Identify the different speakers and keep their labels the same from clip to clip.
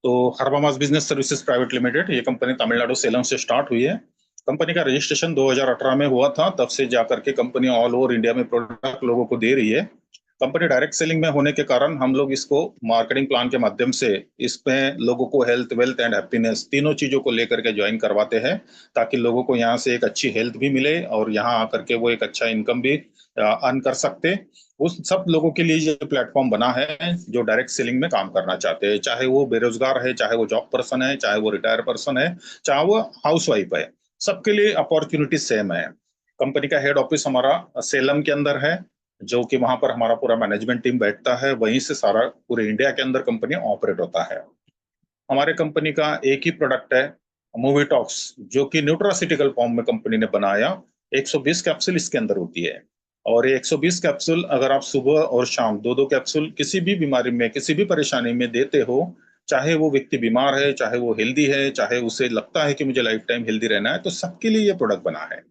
Speaker 1: तो हर्बामास business services private limited, ये company Tamil Nadu Salem से स्टार्ट हुई है। कंपनी का रजिस्ट्रेशन 2018 में हुआ था, तब से जाकर के कंपनी ऑल ओवर इंडिया में प्रोडक्ट लोगों को दे रही है। कंपनी डायरेक्ट सेलिंग में होने के कारण हम लोग इसको मार्केटिंग प्लान के माध्यम से इसमें लोगों को हेल्थ, वेल्थ एंड हैप्पीनेस तीनों चीजों को लेकर के ज्वाइन करवाते हैं, ताकि लोगों को यहाँ से एक अच्छी हेल्थ भी मिले और यहाँ आकर के वो एक अच्छा इनकम भी अर्न कर सकते। उस सब लोगों के लिए ये प्लेटफॉर्म बना है जो डायरेक्ट सेलिंग में काम करना चाहते हैं, चाहे वो बेरोजगार है, चाहे वो जॉब पर्सन है, चाहे वो रिटायर पर्सन है, चाहे वो हाउस वाइफ है, सबके लिए अपॉर्चुनिटी सेम है। कंपनी का हेड ऑफिस हमारा सेलम के अंदर है, जो कि वहां पर हमारा पूरा मैनेजमेंट टीम बैठता है, वहीं से सारा पूरे इंडिया के अंदर कंपनी ऑपरेट होता है। हमारे कंपनी का एक ही प्रोडक्ट है, मूवीटॉक्स, जो कि न्यूट्रासिटिकल फॉर्म में कंपनी ने बनाया। 120 कैप्सूल इसके अंदर होती है, और ये 120 कैप्सूल अगर आप सुबह और शाम दो दो कैप्सूल किसी भी बीमारी में, किसी भी परेशानी में देते हो, चाहे वो व्यक्ति बीमार है, चाहे वो हेल्दी है, चाहे उसे लगता है कि मुझे लाइफ टाइम हेल्दी रहना है, तो सबके लिए ये प्रोडक्ट बना है।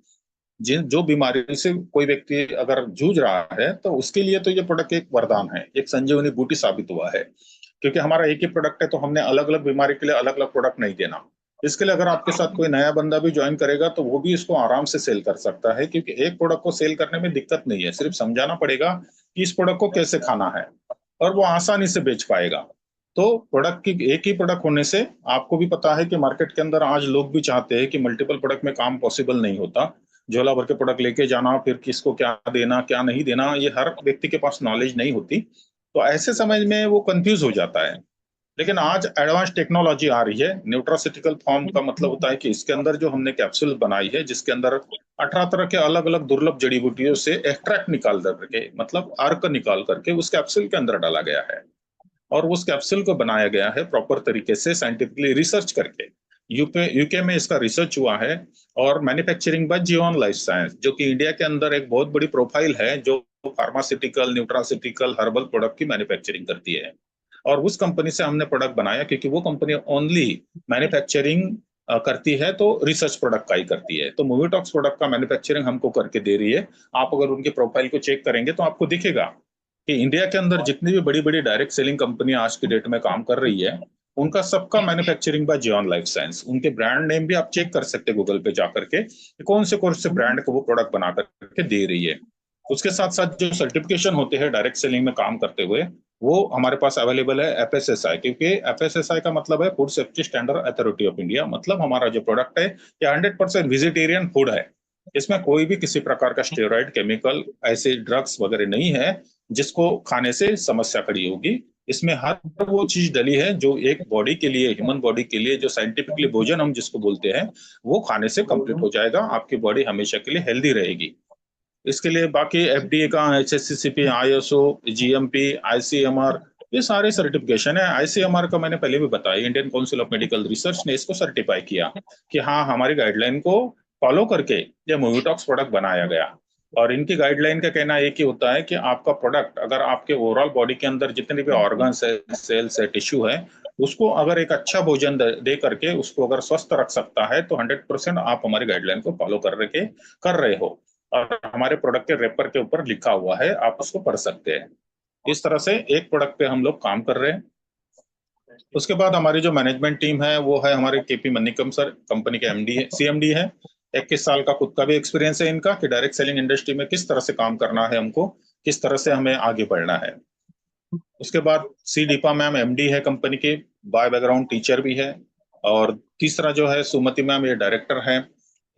Speaker 1: जिन जो बीमारी से कोई व्यक्ति अगर जूझ रहा है, तो उसके लिए तो ये प्रोडक्ट एक वरदान है, एक संजीवनी बूटी साबित हुआ है। क्योंकि हमारा एक ही प्रोडक्ट है, तो हमने अलग अलग बीमारी के लिए अलग अलग प्रोडक्ट नहीं देना। इसके लिए अगर आपके साथ कोई नया बंदा भी ज्वाइन करेगा, तो वो भी इसको आराम से सेल कर सकता है, क्योंकि एक प्रोडक्ट को सेल करने में दिक्कत नहीं है, सिर्फ समझाना पड़ेगा कि इस प्रोडक्ट को कैसे खाना है, और वो आसानी से बेच पाएगा। तो प्रोडक्ट की एक ही प्रोडक्ट होने से, आपको भी पता है कि मार्केट के अंदर आज लोग भी चाहते हैं कि मल्टीपल प्रोडक्ट में काम पॉसिबल नहीं होता। झोला भर के प्रोडक्ट लेके जाना, फिर किसको क्या देना क्या नहीं देना, ये हर व्यक्ति के पास नॉलेज नहीं होती, तो ऐसे समय में वो कंफ्यूज हो जाता है। लेकिन आज एडवांस टेक्नोलॉजी आ रही है। न्यूट्रासिटिकल फॉर्म का मतलब होता है कि इसके अंदर जो हमने कैप्सूल बनाई है, जिसके अंदर 18 तरह के अलग अलग दुर्लभ जड़ी बूटियों से एक्सट्रैक्ट निकाल करके, मतलब अर्क निकाल करके उस कैप्सूल के अंदर डाला गया है, और उस कैप्सूल को बनाया गया है प्रॉपर तरीके से साइंटिफिकली रिसर्च करके। यूके में इसका रिसर्च हुआ है, और manufacturing by Zeon life science, जो कि इंडिया के अंदर एक बहुत बड़ी प्रोफाइल है, जो फार्मास्यूटिकल, न्यूट्रासिटिकल, हर्बल प्रोडक्ट की मैन्युफैक्चरिंग करती है। और उस कंपनी से हमने प्रोडक्ट बनाया, क्योंकि वो कंपनी ओनली मैन्युफैक्चरिंग करती है, तो रिसर्च प्रोडक्ट का ही करती है। तो मूवीटॉक्स प्रोडक्ट का मैन्युफैक्चरिंग हमको करके दे रही है। आप अगर उनके प्रोफाइल को चेक करेंगे, तो आपको दिखेगा कि इंडिया के अंदर जितनी भी बड़ी बड़ी डायरेक्ट सेलिंग कंपनी आज की डेट में काम कर रही है, उनका सबका manufacturing by Zeon life science. उनके ब्रांड नेम भी आप चेक कर सकते हैं गूगल पे जाकर के, कौन से ब्रांड को वो प्रोडक्ट बना करके दे रही है। उसके साथ साथ जो सर्टिफिकेशन होते हैं डायरेक्ट सेलिंग में काम करते हुए, वो हमारे पास अवेलेबल है एफएसएसआई, क्योंकि एफएसएसआई का मतलब है food safety standard authority of India. मतलब हमारा जो प्रोडक्ट है, ये 100% वेजिटेरियन फूड है। इसमें कोई भी किसी प्रकार का स्टेरॉइड, केमिकल, ऐसे ड्रग्स वगैरह नहीं है जिसको खाने से समस्या खड़ी होगी। इसमें हर वो चीज डली है जो एक बॉडी के लिए, ह्यूमन बॉडी के लिए, जो साइंटिफिकली भोजन हम जिसको बोलते हैं, वो खाने से कंप्लीट हो जाएगा। आपकी बॉडी हमेशा के लिए हेल्दी रहेगी। इसके लिए बाकी एफडीए का, एचएससीसीपी, आईएसओ, जीएमपी, आईसीएमआर, ये सारे सर्टिफिकेशन है। आईसीएमआर का मैंने पहले भी बताया, Indian council of medical research ने इसको सर्टिफाई किया कि हाँ, हमारी गाइडलाइन को फॉलो करके ये मूवीटॉक्स प्रोडक्ट बनाया गया। और इनकी गाइडलाइन का कहना एक ही होता है कि आपका प्रोडक्ट अगर आपके ओवरऑल बॉडी के अंदर जितने भी ऑर्गन्स है, सेल्स है, टिश्यू है, उसको अगर एक अच्छा भोजन दे करके उसको अगर स्वस्थ रख सकता है, तो 100% आप हमारी गाइडलाइन को फॉलो कर रहे हो। और हमारे प्रोडक्ट के रेपर के ऊपर लिखा हुआ है, आप उसको पढ़ सकते हैं। इस तरह से एक प्रोडक्ट पे हम लोग काम कर रहे हैं। उसके बाद हमारी जो मैनेजमेंट टीम है, वो है हमारे केपी मनिकम सर, कंपनी के एमडी है, सीएमडी है। 21 साल का खुद का भी एक्सपीरियंस है इनका, कि डायरेक्ट सेलिंग इंडस्ट्री में किस तरह से काम करना है हमको, किस तरह से हमें आगे बढ़ना है। उसके बाद सी दीपा मैम एमडी है कंपनी के, बाय बैकग्राउंड टीचर भी है। और तीसरा जो है सुमति मैम, ये डायरेक्टर है।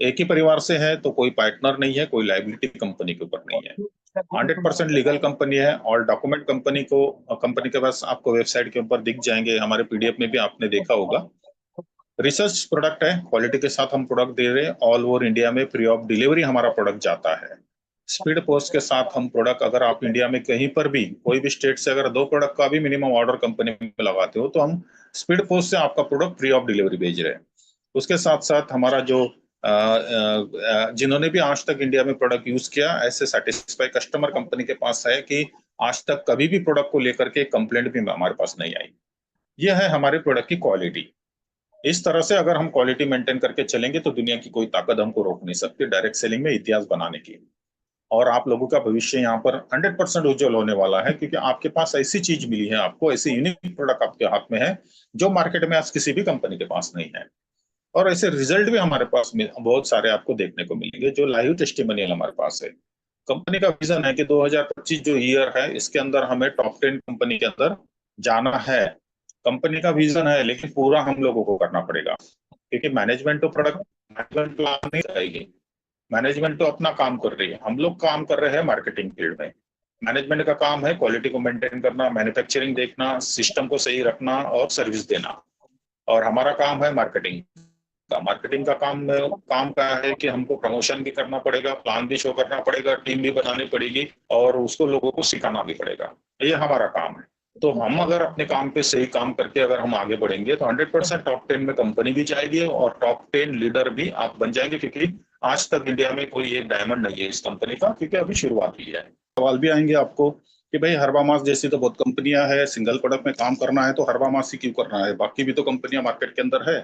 Speaker 1: एक ही परिवार से है, तो कोई पार्टनर नहीं है, कोई लाइबिलिटी कंपनी के ऊपर नहीं है। 100% लीगल कंपनी है। और डॉक्यूमेंट कंपनी के पास आपको वेबसाइट के ऊपर दिख जाएंगे, हमारे पीडीएफ में भी आपने देखा होगा। रिसर्च प्रोडक्ट है, क्वालिटी के साथ हम प्रोडक्ट दे रहे हैं। ऑल ओवर इंडिया में फ्री ऑफ डिलीवरी हमारा प्रोडक्ट जाता है। स्पीड पोस्ट के साथ हम प्रोडक्ट, अगर आप इंडिया में कहीं पर भी कोई भी स्टेट से अगर 2 प्रोडक्ट का भी मिनिमम ऑर्डर कंपनी में लगाते हो, तो हम स्पीड पोस्ट से आपका प्रोडक्ट फ्री ऑफ डिलीवरी भेज रहे हैं। उसके साथ साथ हमारा जो जिन्होंने भी आज तक इंडिया में प्रोडक्ट यूज किया, ऐसे सेटिस्फाई कस्टमर कंपनी के पास है कि आज तक कभी भी प्रोडक्ट को लेकर के कंप्लेंट भी हमारे पास नहीं आई। यह है हमारे प्रोडक्ट की क्वालिटी। इस तरह से अगर हम क्वालिटी मेंटेन करके चलेंगे, तो दुनिया की कोई ताकत हमको रोक नहीं सकती डायरेक्ट सेलिंग में इतिहास बनाने की। और आप लोगों का भविष्य यहाँ पर 100% उज्जवल होने वाला है, क्योंकि आपके पास ऐसी चीज मिली है, आपको ऐसी यूनिक प्रोडक्ट आपके हाथ में है जो मार्केट में आज किसी भी कंपनी के पास नहीं है। और ऐसे रिजल्ट भी हमारे पास बहुत सारे आपको देखने को मिलेंगे, जो लाइव टेस्टिमोनियल हमारे पास है। कंपनी का विजन है कि 2025 जो ईयर है, इसके अंदर हमें टॉप 10 कंपनी के अंदर जाना है। कंपनी का विजन है, लेकिन पूरा हम लोगों को करना पड़ेगा, क्योंकि मैनेजमेंट तो प्रोडक्ट मैनेजमेंट प्लान नहीं रहेगी। मैनेजमेंट तो अपना काम कर रही है, हम लोग काम कर रहे हैं मार्केटिंग फील्ड में। मैनेजमेंट का काम है क्वालिटी को मेंटेन करना, मैन्युफैक्चरिंग देखना, सिस्टम को सही रखना और सर्विस देना। और हमारा काम है मार्केटिंग का। मार्केटिंग का काम क्या है कि हमको प्रमोशन भी करना पड़ेगा, प्लान भी शो करना पड़ेगा, टीम भी बनानी पड़ेगी और उसको लोगों को सिखाना भी पड़ेगा। ये हमारा काम है। तो हम अगर अपने काम पे सही काम करके अगर हम आगे बढ़ेंगे तो 100% टॉप 10 में कंपनी भी जाएगी और टॉप 10 लीडर भी आप बन जाएंगे, क्योंकि आज तक इंडिया में कोई एक डायमंड नहीं है इस कंपनी का, क्योंकि अभी शुरुआत हुई है। सवाल भी आएंगे आपको कि भाई हर्बामास जैसी तो बहुत कंपनियां हैं, सिंगल प्रोडक्ट में काम करना है तो हर्बामास ही क्यों करना है, बाकी भी तो कंपनियां मार्केट के अंदर है।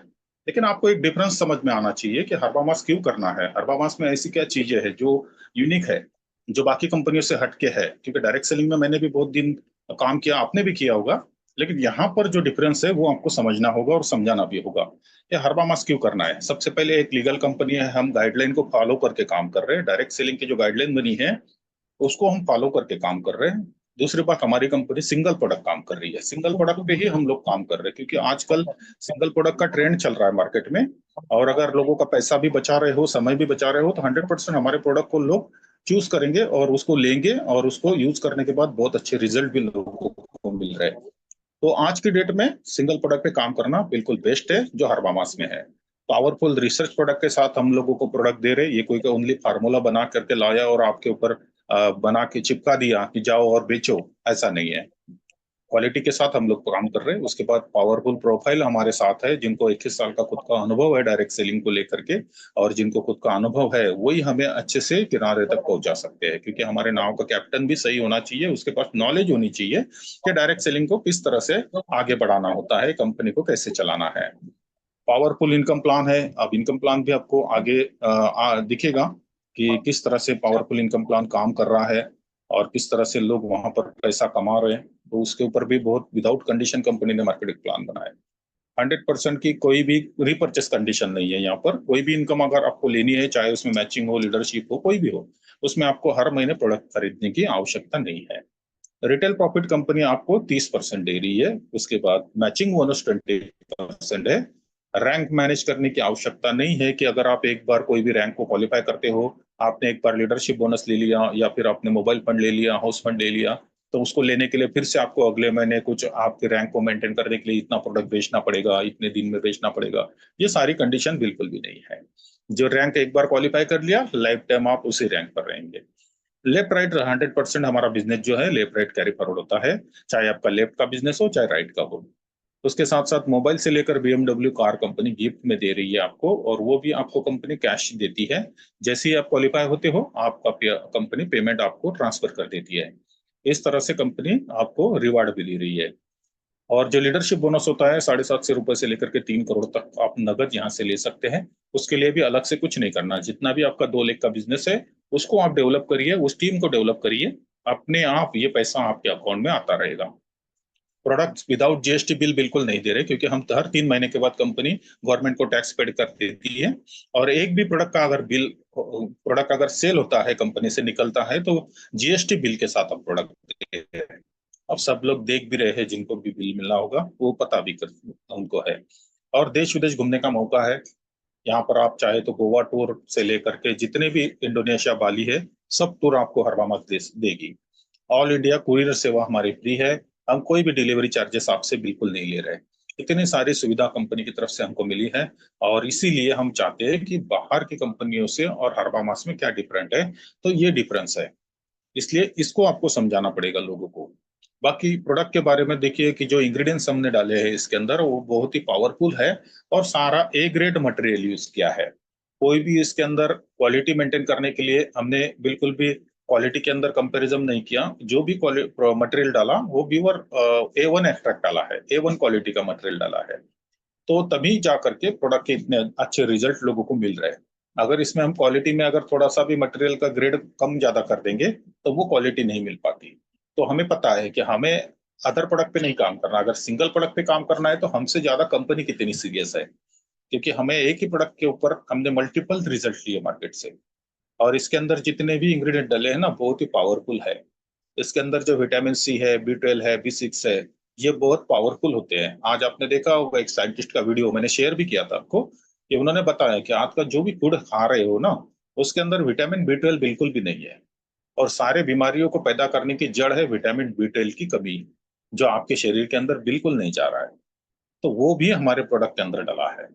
Speaker 1: लेकिन आपको एक डिफरेंस समझ में आना चाहिए कि हर्बामास क्यों करना है, हर्बामास में ऐसी क्या चीजें है जो यूनिक है, जो बाकी कंपनियों से हटके है। क्योंकि डायरेक्ट सेलिंग में मैंने भी बहुत दिन काम किया, आपने भी किया होगा, लेकिन यहाँ पर जो डिफरेंस है वो आपको समझना होगा और समझाना भी होगा। ये हर्बामास क्यों करना है? सबसे पहले एक लीगल कंपनी है, हम गाइडलाइन को फॉलो करके काम कर रहे हैं। डायरेक्ट सेलिंग की जो गाइडलाइन बनी है उसको हम फॉलो करके काम कर रहे हैं। दूसरी बात, हमारी कंपनी सिंगल प्रोडक्ट काम कर रही है, सिंगल प्रोडक्ट पे ही हम लोग काम कर रहे हैं, क्योंकि आजकल सिंगल प्रोडक्ट का ट्रेंड चल रहा है मार्केट में। और अगर लोगों का पैसा भी बचा रहे हो, समय भी बचा रहे हो, तो 100% हमारे प्रोडक्ट को लोग चूज करेंगे और उसको लेंगे और उसको यूज करने के बाद बहुत अच्छे रिजल्ट भी लोगों को मिल रहे हैं। तो आज की डेट में सिंगल प्रोडक्ट पे काम करना बिल्कुल बेस्ट है, जो हर्बामास में है। पावरफुल रिसर्च प्रोडक्ट के साथ हम लोगों को प्रोडक्ट दे रहे हैं। ये कोई का ओनली फार्मूला बना करके लाया और आपके ऊपर बना के चिपका दिया कि जाओ और बेचो, ऐसा नहीं है। क्वालिटी के साथ हम लोग काम कर रहे हैं। उसके बाद पावरफुल प्रोफाइल हमारे साथ है, जिनको 21 साल का खुद का अनुभव है डायरेक्ट सेलिंग को लेकर के, और जिनको खुद का अनुभव है वही हमें अच्छे से किनारे तक पहुंचा सकते हैं। क्योंकि हमारे नाव का कैप्टन भी सही होना चाहिए, उसके पास नॉलेज होनी चाहिए कि डायरेक्ट सेलिंग को किस तरह से आगे बढ़ाना होता है, कंपनी को कैसे चलाना है। पावरफुल इनकम प्लान है। अब इनकम प्लान भी आपको आगे दिखेगा कि किस तरह से पावरफुल इनकम प्लान काम कर रहा है और किस तरह से लोग वहां पर पैसा कमा रहे हैं। तो उसके ऊपर भी बहुत विदाउट कंडीशन कंपनी ने मार्केटिंग प्लान बनाया है। 100% की कोई भी रिपर्चेस कंडीशन नहीं है। यहाँ पर कोई भी इनकम अगर आपको लेनी है, चाहे उसमें मैचिंग हो, लीडरशिप हो, कोई भी हो, उसमें आपको हर महीने प्रोडक्ट खरीदने की आवश्यकता नहीं है। रिटेल प्रॉफिट कंपनी आपको 30% दे रही है। उसके बाद मैचिंग बोनस 20% है। रैंक मैनेज करने की आवश्यकता नहीं है कि अगर आप एक बार कोई भी रैंक को क्वालिफाई करते हो, आपने एक बार लीडरशिप बोनस ले लिया या फिर आपने मोबाइल फंड ले लिया, हाउस फंड ले लिया, तो उसको लेने के लिए फिर से आपको अगले महीने कुछ आपके रैंक को मेंटेन करने के लिए इतना प्रोडक्ट बेचना पड़ेगा, इतने दिन में बेचना पड़ेगा। ये सारी कंडीशन बिल्कुल भी नहीं है। जो रैंक एक बार क्वालिफाई कर लिया, लाइफ टाइम आप उसी रैंक पर रहेंगे। लेफ्ट राइट 100% हमारा बिजनेस जो है लेफ्ट राइट कैरी फॉरवर्ड होता है, चाहे आपका लेफ्ट का बिजनेस हो चाहे राइट का हो। उसके साथ साथ मोबाइल से लेकर BMW कार कंपनी गिफ्ट में दे रही है आपको, और वो भी आपको कंपनी कैश देती है। जैसे ही आप क्वालिफाई होते हो, आपका कंपनी पेमेंट आपको ट्रांसफर कर देती है। इस तरह से कंपनी आपको रिवार्ड भी दे रही है। और जो लीडरशिप बोनस होता है, 750 रुपए से लेकर के 3 करोड़ तक आप नगद यहाँ से ले सकते हैं। उसके लिए भी अलग से कुछ नहीं करना। जितना भी आपका 2 लाख का बिजनेस है, उसको आप डेवलप करिए, उस टीम को डेवलप करिए, अपने आप ये पैसा आपके अकाउंट में आता रहेगा। प्रोडक्ट विदाउट GST बिल बिल्कुल नहीं दे रहे, क्योंकि हम हर 3 महीने के बाद कंपनी गवर्नमेंट को टैक्स पेड कर देती है। और एक भी प्रोडक्ट का अगर बिल, प्रोडक्ट अगर सेल होता है, कंपनी से निकलता है, तो GST बिल के साथ आप प्रोडक्ट देते हैं। अब सब लोग देख भी रहे हैं, जिनको भी बिल मिलना होगा वो पता भी कर उनको है। और देश विदेश घूमने का मौका है। यहाँ पर आप चाहे तो गोवा टूर से लेकर के जितने भी इंडोनेशिया, बाली है, सब टूर आपको हर्बामास देगी। ऑल इंडिया कुरियर सेवा हमारी फ्री है। हम कोई भी डिलीवरी चार्जेस आपसे बिल्कुल नहीं ले रहे। इतनी सारी सुविधा कंपनी की तरफ से हमको मिली है। और इसीलिए हम चाहते हैं कि बाहर की कंपनियों से और हर्बामास में क्या डिफरेंट है, तो ये डिफरेंस है। इसलिए इसको आपको समझाना पड़ेगा लोगों को। बाकी प्रोडक्ट के बारे में देखिए कि जो इंग्रेडिएंट्स हमने डाले हैं इसके अंदर, वो बहुत ही पावरफुल है और सारा A ग्रेड मटेरियल यूज किया है। कोई भी इसके अंदर क्वालिटी मेंटेन करने के लिए हमने बिल्कुल भी क्वालिटी के अंदर कंपैरिजन नहीं किया। जो भी मटेरियल डाला वो प्योर A1 एक्सट्रैक्ट डाला है, A1 क्वालिटी का मटेरियल डाला है। तो तभी जा करके प्रोडक्ट के इतने अच्छे रिजल्ट लोगों को मिल रहे हैं। अगर इसमें हम क्वालिटी में अगर थोड़ा सा भी मटेरियल का ग्रेड कम ज्यादा कर देंगे तो वो क्वालिटी नहीं मिल पाती। तो हमें पता है कि हमें अदर प्रोडक्ट पे नहीं काम करना, अगर सिंगल प्रोडक्ट पे काम करना है तो हमसे ज्यादा कंपनी कितनी सीरियस है, क्योंकि हमें एक ही प्रोडक्ट के ऊपर हमने मल्टीपल रिजल्ट लिए मार्केट से। और इसके अंदर जितने भी इंग्रेडिएंट डले हैं ना बहुत ही पावरफुल है। इसके अंदर जो विटामिन सी है, B12 है, B6 है, ये बहुत पावरफुल होते हैं। आज आपने देखा होगा एक साइंटिस्ट का वीडियो मैंने शेयर भी किया था आपको, कि उन्होंने बताया कि आज का जो भी फूड खा रहे हो ना उसके अंदर विटामिन B12 बिल्कुल भी नहीं है। और सारे बीमारियों को पैदा करने की जड़ है विटामिन B12 की कमी, जो आपके शरीर के अंदर बिल्कुल नहीं जा रहा है। तो वो भी हमारे प्रोडक्ट के अंदर डला है।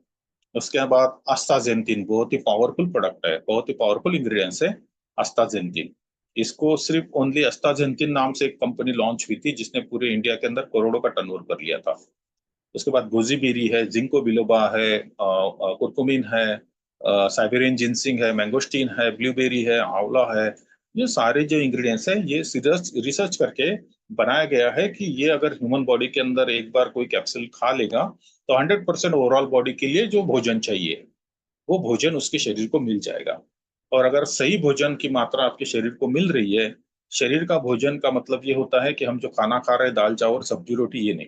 Speaker 1: उसके बाद अस्ताजेंटिन बहुत ही पावरफुल प्रोडक्ट है, बहुत ही पावरफुल इंग्रेडिएंट्स है अस्ताजेंटिन। इसको सिर्फ ओनली अस्ताजेंटिन नाम से एक कंपनी लॉन्च हुई थी जिसने पूरे इंडिया के अंदर करोड़ों का टर्नओवर कर लिया था। उसके बाद गोजीबेरी है, जिंको बिलोबा है, कुरकुमिन है, साइबेरियन जिनसिंग है, मैंगोस्टीन है, ब्लूबेरी है, आंवला है। ये सारे जो इंग्रेडिएंट्स है ये रिसर्च रिसर्च करके बनाया गया है कि ये अगर ह्यूमन बॉडी के अंदर एक बार कोई कैप्सूल खा लेगा तो 100% ओवरऑल बॉडी के लिए जो भोजन चाहिए वो भोजन उसके शरीर को मिल जाएगा। और अगर सही भोजन की मात्रा आपके शरीर को मिल रही है, शरीर का भोजन का मतलब ये होता है कि हम जो खाना खा रहे हैं दाल चावल सब्जी रोटी, ये नहीं,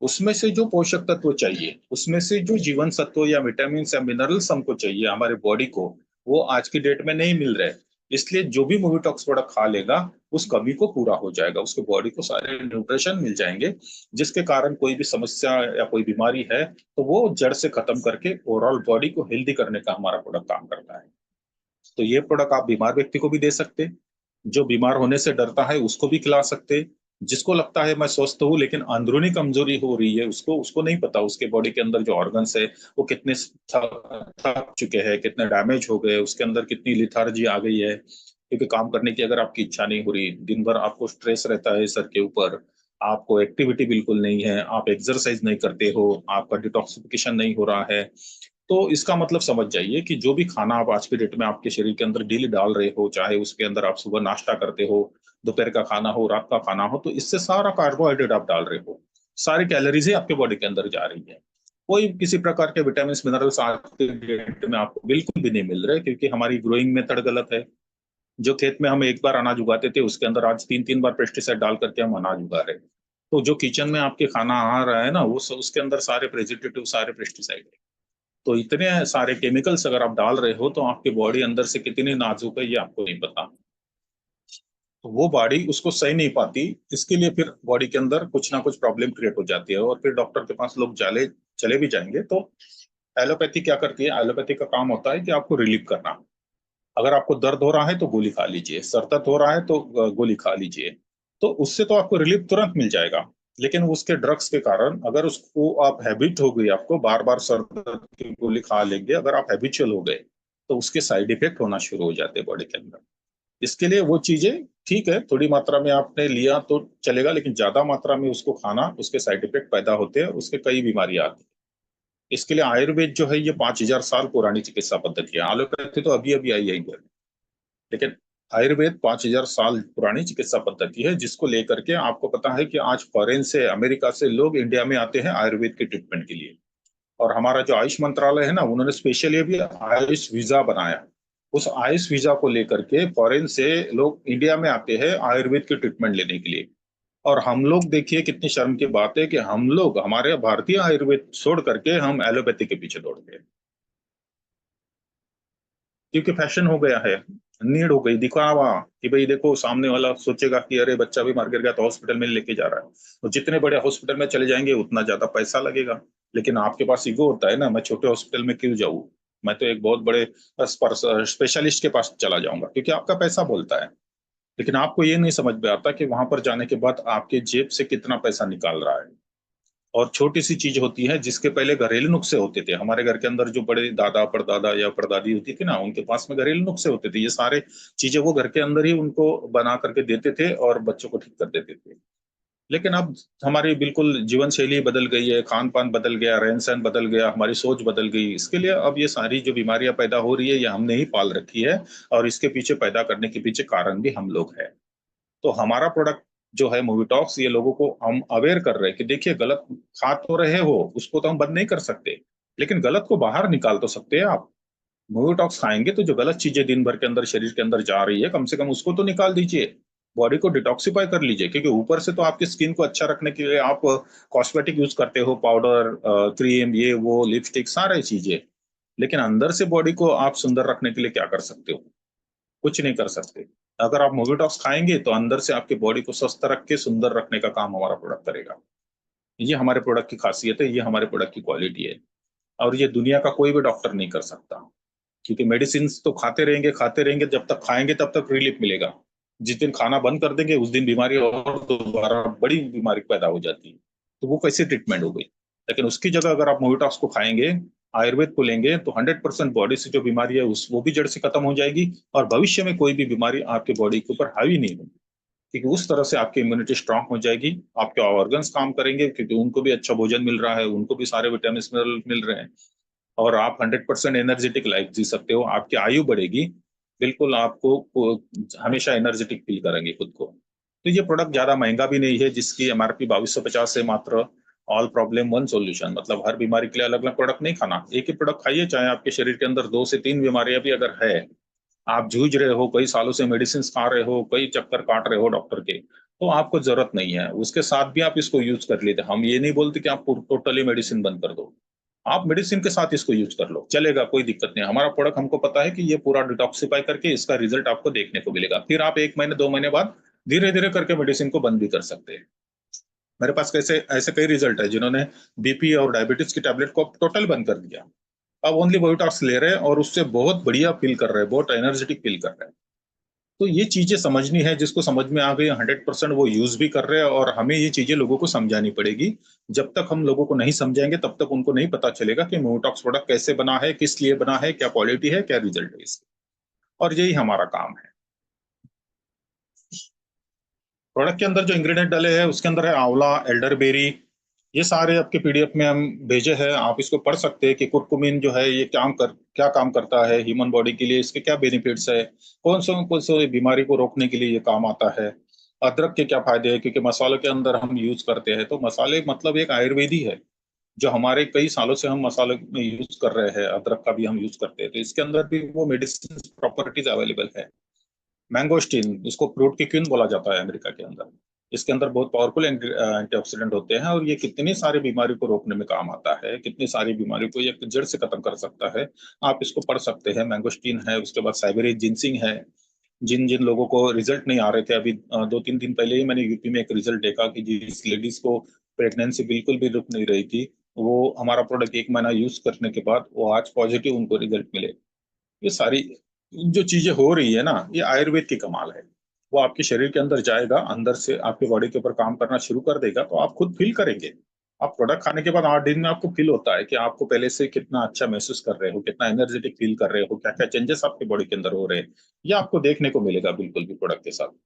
Speaker 1: उसमें से जो पोषक तत्व चाहिए, उसमें से जो जीवन सत्व या विटामिन या मिनरल्स हमको चाहिए हमारे बॉडी को, वो आज की डेट में नहीं मिल रहे। इसलिए जो भी मूवीटॉक्स प्रोडक्ट खा लेगा उस कमी को पूरा हो जाएगा, उसके बॉडी को सारे न्यूट्रिशन मिल जाएंगे, जिसके कारण कोई भी समस्या या कोई बीमारी है तो वो जड़ से खत्म करके ओवरऑल बॉडी को हेल्दी करने का हमारा प्रोडक्ट काम करता है। तो ये प्रोडक्ट आप बीमार व्यक्ति को भी दे सकते, जो बीमार होने से डरता है उसको भी खिला सकते, जिसको लगता है मैं स्वस्थ हूँ लेकिन अंदरूनी कमजोरी हो रही है, उसको उसको नहीं पता उसके बॉडी के अंदर जो ऑर्गन्स है वो कितने थक चुके हैं, कितने डैमेज हो गए, उसके अंदर कितनी लिथार्जी आ गई है, क्योंकि काम करने की अगर आपकी इच्छा नहीं हो रही, दिन भर आपको स्ट्रेस रहता है सर के ऊपर, आपको एक्टिविटी बिल्कुल नहीं है, आप एक्सरसाइज नहीं करते हो, आपका डिटॉक्सिफिकेशन नहीं हो रहा है, तो इसका मतलब समझ जाइए कि जो भी खाना आप आज के डेट में आपके शरीर के अंदर डेली डाल रहे हो, चाहे उसके अंदर आप सुबह नाश्ता करते हो, दोपहर का खाना हो, रात का खाना हो, तो इससे सारा कार्बोहाइड्रेट आप डाल रहे हो, सारी कैलोरीज ही आपके बॉडी के अंदर जा रही है। कोई किसी प्रकार के विटामिन मिनरल्स आज के डेट में आपको बिल्कुल भी नहीं मिल रहे, क्योंकि हमारी ग्रोइंग मेथड गलत है। जो खेत में हम एक बार अनाज उगाते थे उसके अंदर आज 3-3 बार पेस्टिसाइड डाल करके हम अनाज उगा रहे हैं। तो जो किचन में आपके खाना आ रहा है ना वो उसके अंदर सारे प्रिजर्वेटिव, सारे पेस्टिसाइड है। तो इतने सारे केमिकल्स अगर आप डाल रहे हो तो आपकी बॉडी अंदर से कितनी नाजुक है ये आपको नहीं पता। तो वो बॉडी उसको सही नहीं पाती, इसके लिए फिर बॉडी के अंदर कुछ ना कुछ प्रॉब्लम क्रिएट हो जाती है और फिर डॉक्टर के पास लोग चले चले भी जाएंगे। तो एलोपैथी क्या करती है, एलोपैथी का काम होता है कि आपको रिलीव करना। अगर आपको दर्द हो रहा है तो गोली खा लीजिए, सर दर्द हो रहा है तो गोली खा लीजिए, तो उससे तो आपको रिलीफ तुरंत मिल जाएगा। लेकिन उसके ड्रग्स के कारण अगर उसको आप हैबिट हो गई, आपको बार बार सर दर्द की गोली खा लेंगे, अगर आप हैबिचुअल हो गए तो उसके साइड इफेक्ट होना शुरू हो जाते हैं बॉडी के अंदर। इसके लिए वो चीजें ठीक है, थोड़ी मात्रा में आपने लिया तो चलेगा, लेकिन ज्यादा मात्रा में उसको खाना उसके साइड इफेक्ट पैदा होते हैं, उसके कई बीमारियां आती हैं। इसके लिए आयुर्वेद जो है ये 5,000 साल पुरानी चिकित्सा पद्धति है, एलोपैथी तो अभी अभी आई है इंडिया में। लेकिन आयुर्वेद 5,000 साल पुरानी चिकित्सा पद्धति है, जिसको लेकर के आपको पता है कि आज फॉरेन से, अमेरिका से लोग इंडिया में आते हैं आयुर्वेद के ट्रीटमेंट के लिए। और हमारा जो आयुष मंत्रालय है ना उन्होंने स्पेशली भी आयुष वीजा बनाया। उस आयुष वीजा को लेकर के फॉरेन से लोग इंडिया में आते हैं आयुर्वेद के ट्रीटमेंट लेने के लिए। और हम लोग देखिए कितनी शर्म की बात है कि हम लोग हमारे भारतीय आयुर्वेद छोड़ करके हम एलोपैथी के पीछे दौड़ते हैं, क्योंकि फैशन हो गया है, नीड हो गई, दिखावा, कि भाई देखो सामने वाला सोचेगा कि अरे बच्चा भी मार गिर गया तो हॉस्पिटल में लेके जा रहा है, तो जितने बड़े हॉस्पिटल में चले जाएंगे उतना ज्यादा पैसा लगेगा। लेकिन आपके पास ईगो होता है ना, मैं छोटे हॉस्पिटल में क्यों जाऊँ, मैं तो एक बहुत बड़े स्पेशलिस्ट के पास चला जाऊंगा, क्योंकि आपका पैसा बोलता है। लेकिन आपको ये नहीं समझ में आता कि वहां पर जाने के बाद आपके जेब से कितना पैसा निकाल रहा है। और छोटी सी चीज होती है जिसके पहले घरेलू नुस्खे होते थे, हमारे घर के अंदर जो बड़े दादा परदादा या परदादी होती थी ना उनके पास में घरेलू नुस्खे होते थे, ये सारे चीजें वो घर के अंदर ही उनको बना करके देते थे और बच्चों को ठीक कर देते थे। लेकिन अब हमारी बिल्कुल जीवन शैली बदल गई है, खान पान बदल गया, रहन सहन बदल गया, हमारी सोच बदल गई, इसके लिए अब ये सारी जो बीमारियां पैदा हो रही है ये हमने ही पाल रखी है। और इसके पीछे पैदा करने के पीछे कारण भी हम लोग हैं। तो हमारा प्रोडक्ट जो है मूवीटॉक्स, ये लोगों को हम अवेयर कर रहे हैं कि देखिए गलत खा तो रहे हो, उसको तो हम बंद नहीं कर सकते, लेकिन गलत को बाहर निकाल तो सकते हैं आप। मोविटॉक्स खाएंगे तो जो गलत चीजें दिन भर के अंदर शरीर के अंदर जा रही है, कम से कम उसको तो निकाल दीजिए, बॉडी को डिटॉक्सिफाई कर लीजिए। क्योंकि ऊपर से तो आपकी स्किन को अच्छा रखने के लिए आप कॉस्मेटिक यूज करते हो, पाउडर, क्रीम, ये वो, लिपस्टिक, सारे चीजें, लेकिन अंदर से बॉडी को आप सुंदर रखने के लिए क्या कर सकते हो? कुछ नहीं कर सकते। अगर आप मोविटॉक्स खाएंगे तो अंदर से आपकी बॉडी को स्वस्थ रख के सुंदर रखने का काम हमारा प्रोडक्ट करेगा। ये हमारे प्रोडक्ट की खासियत है, ये हमारे प्रोडक्ट की क्वालिटी है, और ये दुनिया का कोई भी डॉक्टर नहीं कर सकता। क्योंकि मेडिसिन तो खाते रहेंगे, जब तक खाएंगे तब तक रिलीफ मिलेगा। जिस दिन खाना बंद कर देंगे उस दिन बीमारी और दोबारा बड़ी बीमारी पैदा हो जाती है। तो वो कैसे ट्रीटमेंट हो गई? लेकिन उसकी जगह अगर आप मोविटॉक्स को खाएंगे, आयुर्वेद को लेंगे, तो 100% बॉडी से जो बीमारी है उस वो भी जड़ से खत्म हो जाएगी, और भविष्य में कोई भी बीमारी आपके बॉडी के ऊपर हावी नहीं होगी। क्योंकि उस तरह से आपकी इम्यूनिटी स्ट्रांग हो जाएगी, आपके ऑर्गन्स काम करेंगे, क्योंकि उनको भी अच्छा भोजन मिल रहा है, उनको भी सारे विटामिन मिनरल मिल रहे हैं, और आप 100% एनर्जेटिक लाइफ जी सकते हो, आपकी आयु बढ़ेगी। बिल्कुल आपको हमेशा एनर्जेटिक फील करेंगे खुद को। तो ये प्रोडक्ट ज्यादा महंगा भी नहीं है, जिसकी एमआरपी 2250 है मात्र। ऑल प्रॉब्लम वन सॉल्यूशन, मतलब हर बीमारी के लिए अलग अलग प्रोडक्ट नहीं खाना, एक ही प्रोडक्ट खाइए। चाहे आपके शरीर के अंदर 2 से 3 बीमारियां भी अगर है, आप जूझ रहे हो, कई सालों से मेडिसिन खा रहे हो, कई चक्कर काट रहे हो डॉक्टर के, तो आपको जरूरत नहीं है, उसके साथ भी आप इसको यूज कर लेते। हम ये नहीं बोलते कि आप टोटली मेडिसिन बंद कर दो, आप मेडिसिन के साथ इसको यूज कर लो, चलेगा, कोई दिक्कत नहीं। हमारा प्रोडक्ट हमको पता है कि ये पूरा डिटॉक्सिफाई करके इसका रिजल्ट आपको देखने को मिलेगा। फिर आप 1 महीने 2 महीने बाद धीरे धीरे करके मेडिसिन को बंद भी कर सकते हैं। मेरे पास कैसे ऐसे कई रिजल्ट है जिन्होंने बीपी और डायबिटीज की टैबलेट को टोटल बंद कर दिया, अब ओनली बोटॉक्स ले रहे हैं और उससे बहुत बढ़िया फील कर रहे हैं, बहुत एनर्जेटिक फील कर रहे हैं। तो ये चीजें समझनी है, जिसको समझ में आ गई 100% वो यूज भी कर रहे हैं, और हमें ये चीजें लोगों को समझानी पड़ेगी। जब तक हम लोगों को नहीं समझाएंगे तब तक उनको नहीं पता चलेगा कि मोटॉक्स प्रोडक्ट कैसे बना है, किस लिए बना है, क्या क्वालिटी है, क्या रिजल्ट है इसका। और यही हमारा काम है। प्रोडक्ट के अंदर जो इंग्रेडिएंट डाले हैं उसके अंदर है आंवला, एल्डरबेरी, ये सारे आपके पीडीएफ में हम भेजे हैं, आप इसको पढ़ सकते हैं कि कुरकुमिन जो है ये क्या काम करता है ह्यूमन बॉडी के लिए, इसके क्या बेनिफिट्स है, कौन से बीमारी को रोकने के लिए ये काम आता है। अदरक के क्या फायदे हैं, क्योंकि मसालों के अंदर हम यूज करते हैं, तो मसाले मतलब एक आयुर्वेदी है जो हमारे कई सालों से हम मसाले में यूज कर रहे हैं, अदरक का भी हम यूज करते हैं, तो इसके अंदर भी वो मेडिसिन प्रॉपर्टीज अवेलेबल है। मैंगोस्टीन, इसको फ्रूट की क्वीन बोला जाता है अमेरिका के अंदर। इसके अंदर बहुत पावरफुल एंटीऑक्सीडेंट होते हैं, और ये कितनी सारी बीमारी को रोकने में काम आता है, कितनी सारी बीमारी को ये जड़ से खत्म कर सकता है। आप इसको पढ़ सकते हैं। मैंगोस्टीन है, उसके बाद साइबेरियन जिनसिंग है। जिन जिन लोगों को रिजल्ट नहीं आ रहे थे, अभी 2-3 दिन पहले ही मैंने यूपी में एक रिजल्ट देखा कि जिस लेडीज को प्रेगनेंसी बिल्कुल भी रुक नहीं रही थी, वो हमारा प्रोडक्ट 1 महीना यूज करने के बाद वो आज पॉजिटिव उनको रिजल्ट मिले। ये सारी जो चीजें हो रही है ना, ये आयुर्वेद की कमाल है। वो आपके शरीर के अंदर जाएगा, अंदर से आपके बॉडी के ऊपर काम करना शुरू कर देगा, तो आप खुद फील करेंगे। आप प्रोडक्ट खाने के बाद 8 दिन में आपको फील होता है कि आपको पहले से कितना अच्छा महसूस कर रहे हो, कितना एनर्जेटिक फील कर रहे हो, क्या क्या चेंजेस आपके बॉडी के अंदर हो रहे हैं, ये आपको देखने को मिलेगा बिल्कुल भी प्रोडक्ट के साथ।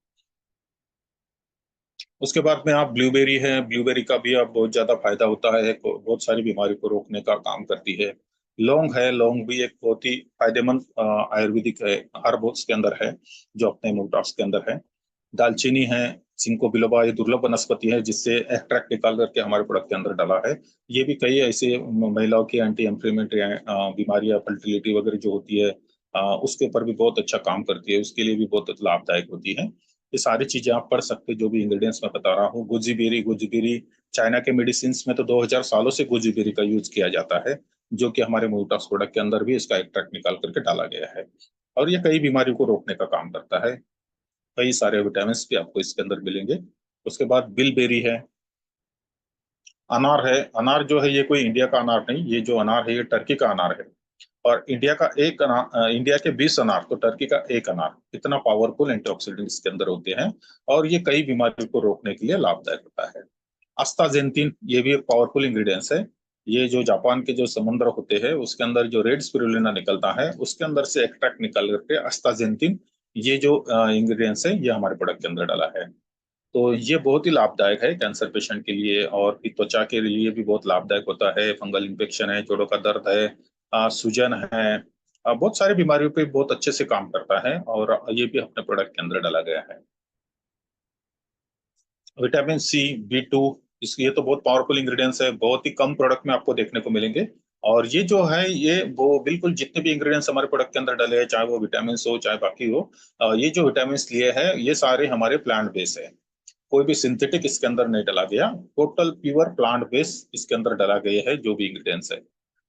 Speaker 1: उसके बाद में आप ब्लूबेरी है, ब्लूबेरी का भी आप बहुत ज्यादा फायदा होता है, बहुत सारी बीमारी को रोकने का काम करती है। लौंग है, लौंग भी एक बहुत ही फायदेमंद आयुर्वेदिक है, हर्ब्स के अंदर है, जो अपने मोटाप्स के अंदर है। दालचीनी है, जिंको बिलोबा, ये दुर्लभ वनस्पति है, जिससे एक्सट्रैक्ट निकाल करके हमारे प्रोडक्ट के अंदर डाला है। ये भी कई ऐसे महिलाओं की एंटी इंफ्लेमेटरी बीमारियां, फर्टिलिटी वगैरह जो होती है, उसके ऊपर भी बहुत अच्छा काम करती है, उसके लिए भी बहुत लाभदायक होती है। ये सारी चीजें आप पढ़ सकते हैं, जो भी इंग्रेडिएंट्स मैं बता रहा हूँ। गुजिबेरी चाइना के मेडिसिन में तो 2000 सालों से गुजिबेरी का यूज किया जाता है, जो कि हमारे मोटास प्रोडक्ट के अंदर भी इसका एक्सट्रैक्ट निकाल करके डाला गया है। और ये कई बीमारियों को रोकने का काम करता है, कई सारे विटामिन भी आपको इसके अंदर मिलेंगे। उसके बाद बिलबेरी है, अनार है। अनार जो है ये कोई इंडिया का अनार नहीं, ये जो अनार है ये टर्की का अनार है। और इंडिया का एक अनार, इंडिया के 20 अनार तो टर्की का एक अनार, इतना पावरफुल एंटीऑक्सीडेंट इसके अंदर होते हैं, और ये कई बीमारियों को रोकने के लिए लाभदायक होता है। अस्ताजेंटिन, ये भी एक पावरफुल इंग्रेडिएंट्स है। ये जो जापान के जो समुद्र होते हैं उसके अंदर जो रेड स्पिरुलिना निकलता है, उसके अंदर से एक्सट्रैक्ट निकाल करके अस्ताजेंटिन, ये जो इंग्रेडिएंट्स है ये हमारे प्रोडक्ट के अंदर डाला है। तो ये बहुत ही लाभदायक है कैंसर पेशेंट के लिए, और भी त्वचा के लिए भी बहुत लाभदायक होता है। फंगल इन्फेक्शन है, जोड़ों का दर्द है, सूजन है, बहुत सारी बीमारियों पे बहुत अच्छे से काम करता है, और ये भी अपने प्रोडक्ट के अंदर डाला गया है। विटामिन सी, B2, इसकी ये तो बहुत पावरफुल इंग्रेडिएंट्स है, बहुत ही कम प्रोडक्ट में आपको देखने को मिलेंगे। और ये जो है ये वो बिल्कुल जितने भी इंग्रेडिएंट्स हमारे प्रोडक्ट के अंदर डले हैं, चाहे वो विटामिन हो चाहे बाकी हो, ये जो विटामिन लिए हैं ये सारे हमारे प्लांट बेस है। कोई भी सिंथेटिक इसके अंदर नहीं डाला गया, टोटल प्योर प्लांट बेस इसके अंदर डाला गया है जो भी इंग्रेडिएंट्स है।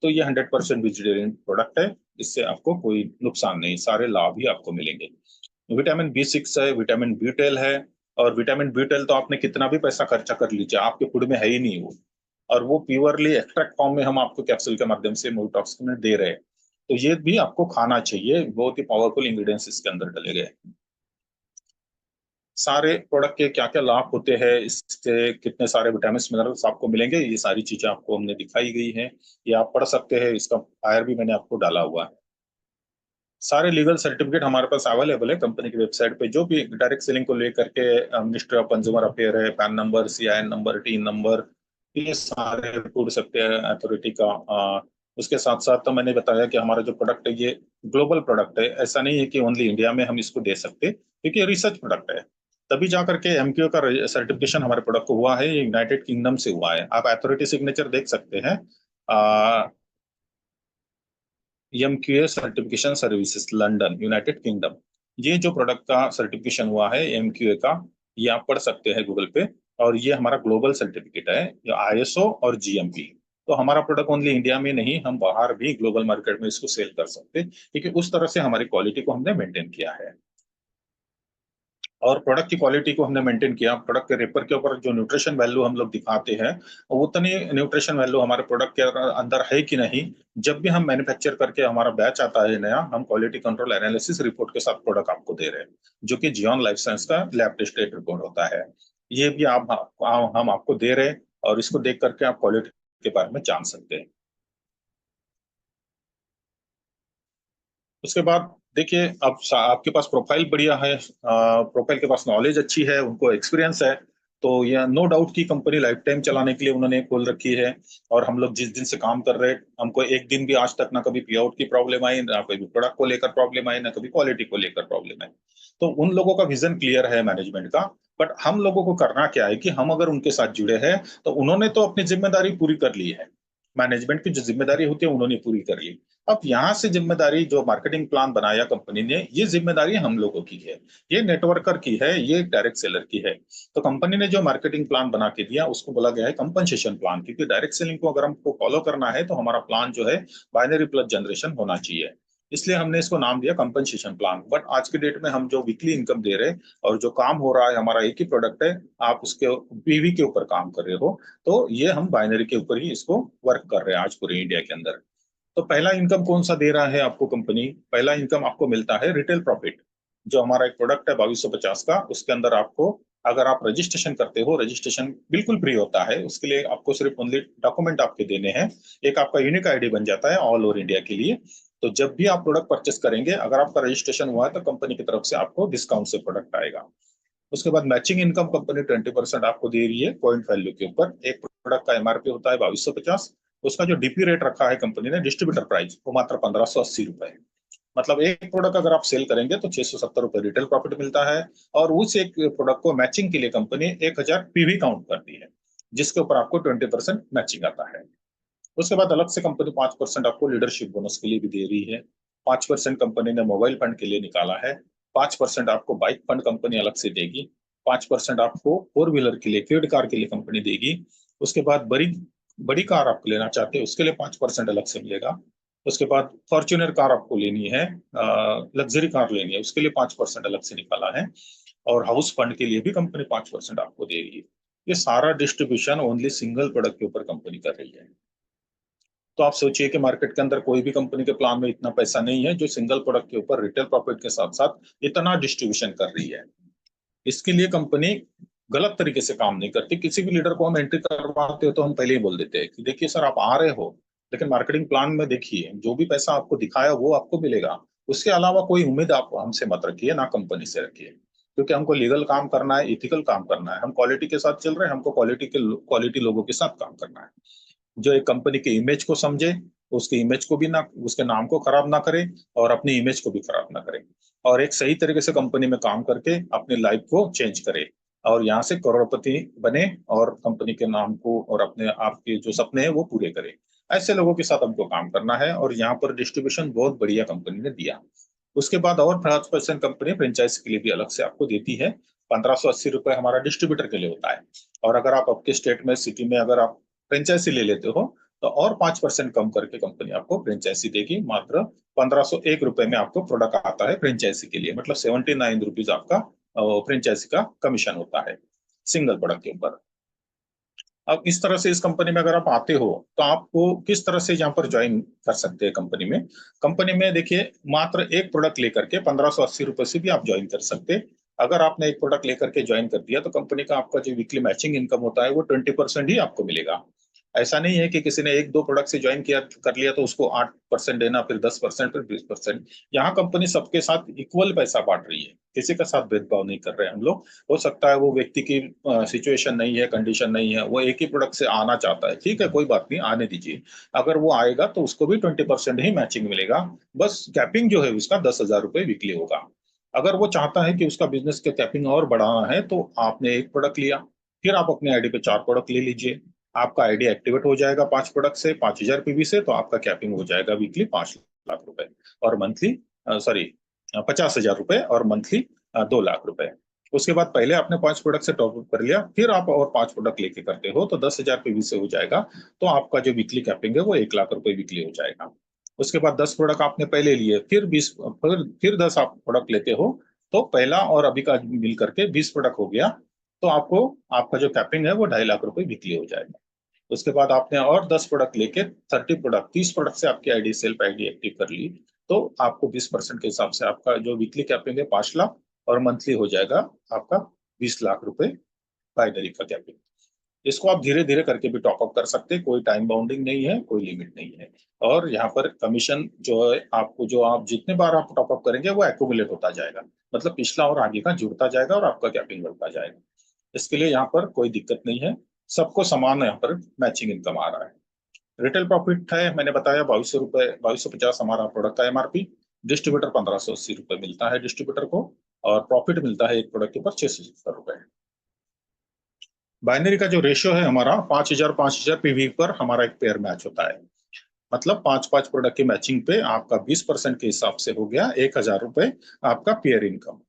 Speaker 1: तो ये 100% वेजिटेरियन प्रोडक्ट है, इससे आपको कोई नुकसान नहीं, सारे लाभ ही आपको मिलेंगे। विटामिन B6 है, विटामिन B12 है। और विटामिन B12 तो आपने कितना भी पैसा खर्चा कर लीजिए, आपके फूड में है ही नहीं वो। और वो प्योरली एक्सट्रैक्ट फॉर्म में हम आपको कैप्सूल के माध्यम से मोटॉक्स में दे रहे हैं। तो ये भी आपको खाना चाहिए, बहुत ही पावरफुल इंग्रेडिएंट्स इसके अंदर डले गए। सारे प्रोडक्ट के क्या क्या लाभ होते हैं, इससे कितने सारे विटामिन मिनरल्स आपको मिलेंगे, ये सारी चीजें आपको हमने दिखाई गई हैं। ये आप पढ़ सकते हैं, इसका फायर भी मैंने आपको डाला हुआ है। सारे लीगल सर्टिफिकेट हमारे पास अवेलेबल है कंपनी की वेबसाइट पे। जो भी डायरेक्ट सेलिंग को लेकर के मिनिस्ट्री ऑफ कंज्यूमर अफेयर है, pan number, CIN number, tin number, ये सारे फूड सेफ्टी अथॉरिटी का। उसके साथ साथ तो मैंने बताया कि हमारा जो प्रोडक्ट है ये ग्लोबल प्रोडक्ट है, ऐसा नहीं है कि ओनली इंडिया में हम इसको दे सकते, क्योंकि ये रिसर्च प्रोडक्ट है। तभी जाकर के MQA का सर्टिफिकेशन हमारे प्रोडक्ट को हुआ है, ये यूनाइटेड किंगडम से हुआ है। आप अथॉरिटी सिग्नेचर देख सकते हैं, MQA certification services London, United kingdom. ये जो प्रोडक्ट का सर्टिफिकेशन हुआ है MQA का, ये आप पढ़ सकते हैं गूगल पे। और ये हमारा ग्लोबल सर्टिफिकेट है, ये ISO और GMP। तो हमारा प्रोडक्ट ओनली इंडिया में नहीं, हम बाहर भी ग्लोबल मार्केट में इसको सेल कर सकते हैं, क्योंकि उस तरह से हमारी क्वालिटी को हमने मेंटेन किया है। और प्रोडक्ट की क्वालिटी को हमने मेंटेन किया। प्रोडक्ट के रेपर के ऊपर जो न्यूट्रिशन वैल्यू हम लोग दिखाते हैं, उतनी न्यूट्रिशन वैल्यू हमारे प्रोडक्ट के अंदर है कि नहीं। जब भी हम मैन्युफैक्चर करके हमारा बैच आता है नया, हम क्वालिटी कंट्रोल एनालिसिस रिपोर्ट के साथ प्रोडक्ट आपको दे रहे हैं, जो कि जियोन लाइफ साइंस का लैब टेस्टेड रिपोर्ट होता है। ये भी हम आपको दे रहे हैं, और इसको देख करके आप क्वालिटी के बारे में जान सकते हैं। उसके बाद देखिए, अब आपके पास प्रोफाइल बढ़िया है, प्रोफाइल के पास नॉलेज अच्छी है, उनको एक्सपीरियंस है। तो यह नो डाउट की कंपनी लाइफ टाइम चलाने के लिए उन्होंने खोल रखी है। और हम लोग जिस दिन से काम कर रहे हैं, हमको एक दिन भी आज तक ना कभी पे आउट की प्रॉब्लम आई, ना कभी प्रोडक्ट को लेकर प्रॉब्लम आई, ना कभी क्वालिटी को लेकर प्रॉब्लम आई। तो उन लोगों का विजन क्लियर है मैनेजमेंट का। बट हम लोगों को करना क्या है कि हम अगर उनके साथ जुड़े हैं, तो उन्होंने तो अपनी जिम्मेदारी पूरी कर ली है। मैनेजमेंट की जो जिम्मेदारी होती है उन्होंने पूरी कर ली। अब यहाँ से जिम्मेदारी, जो मार्केटिंग प्लान बनाया कंपनी ने, ये जिम्मेदारी हम लोगों की है, ये नेटवर्कर की है, ये डायरेक्ट सेलर की है। तो कंपनी ने जो मार्केटिंग प्लान बना के दिया उसको बोला गया है कंपनसेशन प्लान, क्योंकि डायरेक्ट सेलिंग को अगर हमको फॉलो करना है तो हमारा प्लान जो है बाइनरी प्लस जनरेशन होना चाहिए। इसलिए हमने इसको नाम दिया कंपनसेशन प्लान। बट आज के डेट में हम जो वीकली इनकम दे रहे हैं, और जो काम हो रहा है, हमारा एक ही प्रोडक्ट है, आप उसके PV के ऊपर काम कर रहे हो, तो ये हम बाइनरी के ऊपर ही इसको वर्क कर रहे हैं आज पूरे इंडिया के अंदर। तो पहला इनकम कौन सा दे रहा है आपको कंपनी? पहला इनकम आपको मिलता है रिटेल प्रॉफिट। जो हमारा एक प्रोडक्ट है 2250 का, उसके अंदर आपको, अगर आप रजिस्ट्रेशन करते हो, रजिस्ट्रेशन बिल्कुल फ्री होता है, उसके लिए आपको सिर्फ ओनली डॉक्यूमेंट आपके देने हैं। एक आपका यूनिक ID बन जाता है ऑल ओवर इंडिया के लिए। तो जब भी आप प्रोडक्ट परचेस करेंगे, अगर आपका रजिस्ट्रेशन हुआ है, तो कंपनी की तरफ से आपको डिस्काउंट से प्रोडक्ट आएगा। उसके बाद मैचिंग इनकम कंपनी 20% आपको दे रही है पॉइंट वैल्यू के ऊपर। एक प्रोडक्ट का MRP होता है 2250, उसका जो DP रेट रखा है कंपनी ने, डिस्ट्रीब्यूटर प्राइस, वो मात्र 1580 रुपए। मतलब एक प्रोडक्ट अगर आप सेल करेंगे तो 670 रुपए रिटेल प्रॉफिट मिलता है। और उस एक प्रोडक्ट को मैचिंग के लिए कंपनी 1000 PV काउंट करती है, जिसके ऊपर आपको 20% मैचिंग आता है। उसके बाद अलग से कंपनी 5% आपको लीडरशिप बोनस के लिए भी दे रही है। 5% कंपनी ने मोबाइल फंड के लिए निकाला है। 5% आपको बाइक फंड कंपनी अलग से देगी। 5% आपको 4 व्हीलर के लिए, क्रेडिट कार के लिए कंपनी देगी। उसके बाद बड़ी बड़ी कार आप लेना चाहते हैं, उसके लिए 5% अलग से मिलेगा। उसके बाद फॉर्च्यूनर कार आपको लेनी है, लग्जरी कार लेनी है, उसके लिए 5% अलग से निकाला है। और हाउस फंड के लिए भी कंपनी 5% आपको दे रही है। ये सारा डिस्ट्रीब्यूशन ओनली सिंगल प्रोडक्ट के ऊपर कंपनी कर रही है। तो आप सोचिए कि मार्केट के अंदर कोई भी कंपनी के प्लान में इतना पैसा नहीं है, जो सिंगल प्रोडक्ट के ऊपर रिटेल प्रॉफिट के साथ साथ इतना डिस्ट्रीब्यूशन कर रही है। इसके लिए कंपनी गलत तरीके से काम नहीं करती। किसी भी लीडर को हम एंट्री करवाते हो तो हम पहले ही बोल देते हैं कि देखिए सर, आप आ रहे हो, लेकिन मार्केटिंग प्लान में देखिए जो भी पैसा आपको दिखाया वो आपको मिलेगा। उसके अलावा कोई उम्मीद आप हमसे मत रखिए, ना कंपनी से रखिए। क्योंकि हमको लीगल काम करना है, इथिकल काम करना है, हम क्वालिटी के साथ चल रहे हैं, हमको क्वालिटी लोगों के साथ काम करना है। जो एक कंपनी की इमेज को समझे, उसकी इमेज को भी ना, उसके नाम को खराब ना करे, और अपनी इमेज को भी खराब ना करे, और एक सही तरीके से कंपनी में काम करके अपनी लाइफ को चेंज करे, और यहाँ से करोड़पति बने, और कंपनी के नाम को और अपने आप के जो सपने हैं वो पूरे करे। ऐसे लोगों के साथ हमको काम करना है और यहाँ पर डिस्ट्रीब्यूशन बहुत बढ़िया कंपनी ने दिया। उसके बाद और 5% कंपनी फ्रेंचाइज के लिए भी अलग से आपको देती है। 1580 रुपए हमारा डिस्ट्रीब्यूटर के लिए होता है। और अगर आप आपके स्टेट में, सिटी में अगर आप फ्रेंचाइजी ले लेते हो तो और 5% कम करके कंपनी आपको फ्रेंचाइजी देगी। मात्र 1501 रुपए में आपको प्रोडक्ट आता है फ्रेंचाइजी के लिए, मतलब 79 रुपीज आपका फ्रेंचाइजी का कमीशन होता है सिंगल प्रोडक्ट के ऊपर। अब इस तरह से इस कंपनी में अगर आप आते हो तो आपको किस तरह से यहाँ पर ज्वाइन कर सकते हैं कंपनी में। कंपनी में देखिए, मात्र एक प्रोडक्ट लेकर के 1580 रुपए से भी आप ज्वाइन कर सकते हैं। अगर आपने एक प्रोडक्ट लेकर के ज्वाइन कर दिया तो कंपनी का आपका जो वीकली मैचिंग इनकम होता है वो 20% ही आपको मिलेगा। ऐसा नहीं है कि किसी ने एक दो प्रोडक्ट से ज्वाइन किया कर लिया तो उसको 8% देना, फिर 10%, फिर 20%। यहाँ कंपनी सबके साथ इक्वल पैसा बांट रही है, किसी का साथ भेदभाव नहीं कर रहे हैं हम लोग। हो सकता है वो व्यक्ति की सिचुएशन नहीं है, कंडीशन नहीं है, वो एक ही प्रोडक्ट से आना चाहता है, ठीक है, कोई बात नहीं, आने दीजिए। अगर वो आएगा तो उसको भी 20% ही मैचिंग मिलेगा। बस कैपिंग जो है उसका 10,000 रुपए वीकली होगा। अगर वो चाहता है कि उसका बिजनेस के कैपिंग और बढ़ाना है तो आपने एक प्रोडक्ट लिया, फिर आप अपने आईडी पे 4 प्रोडक्ट ले लीजिए। आपका आईडी एक्टिवेट हो जाएगा 5 प्रोडक्ट से, 5000 पीवी से, तो आपका कैपिंग हो जाएगा वीकली 5 लाख रुपए और मंथली, सॉरी, 50,000 रुपए और मंथली 2 लाख रुपए। उसके बाद पहले आपने 5 प्रोडक्ट से टॉपअप कर लिया, फिर आप और 5 प्रोडक्ट लेके करते हो तो 10,000 पीवी से हो जाएगा। तो आपका जो वीकली कैपिंग है वो 1 लाख रुपए वीकली हो जाएगा। उसके बाद 10 प्रोडक्ट आपने पहले लिए, फिर 20, फिर 10 आप प्रोडक्ट लेते हो तो पहला और अभी का मिल करके 20 प्रोडक्ट हो गया। तो आपको आपका जो कैपिंग है वो 2.5 लाख रुपए वीकली हो जाएगा। उसके बाद आपने और 10 प्रोडक्ट लेके 30 प्रोडक्ट, 30 प्रोडक्ट से आपकी आईडी, सेल्फ आईडी एक्टिव कर ली तो आपको 20% के हिसाब से आपका जो वीकली कैपिंग है 5 लाख और मंथली हो जाएगा आपका 20 लाख रुपए बाइनरी का कैपिंग। इसको आप धीरे धीरे करके भी टॉपअप कर सकते हैं, कोई टाइम बाउंडिंग नहीं है, कोई लिमिट नहीं है। और यहाँ पर कमीशन जो है आपको, जो आप जितने बार आप टॉपअप करेंगे वो एक्यूमुलेट होता जाएगा, मतलब पिछला और आगे का जुड़ता जाएगा और आपका कैपिंग बढ़ता जाएगा। इसके लिए यहाँ पर कोई दिक्कत नहीं है, सबको समान यहाँ पर मैचिंग इनकम आ रहा है। रिटेल प्रॉफिट है, मैंने बताया 2200 रुपए, 2250 हमारा प्रोडक्ट का एमआरपी। डिस्ट्रीब्यूटर 1580 रुपए मिलता है डिस्ट्रीब्यूटर को, और प्रॉफिट मिलता है एक प्रोडक्ट के ऊपर 670 रुपए। बाइनरी का जो रेशियो है हमारा 5,000 पीवी पर हमारा एक पेयर मैच होता है, मतलब 5-5 प्रोडक्ट की मैचिंग पे आपका 20% के हिसाब से हो गया 1,000 रुपए आपका पेयर इनकम।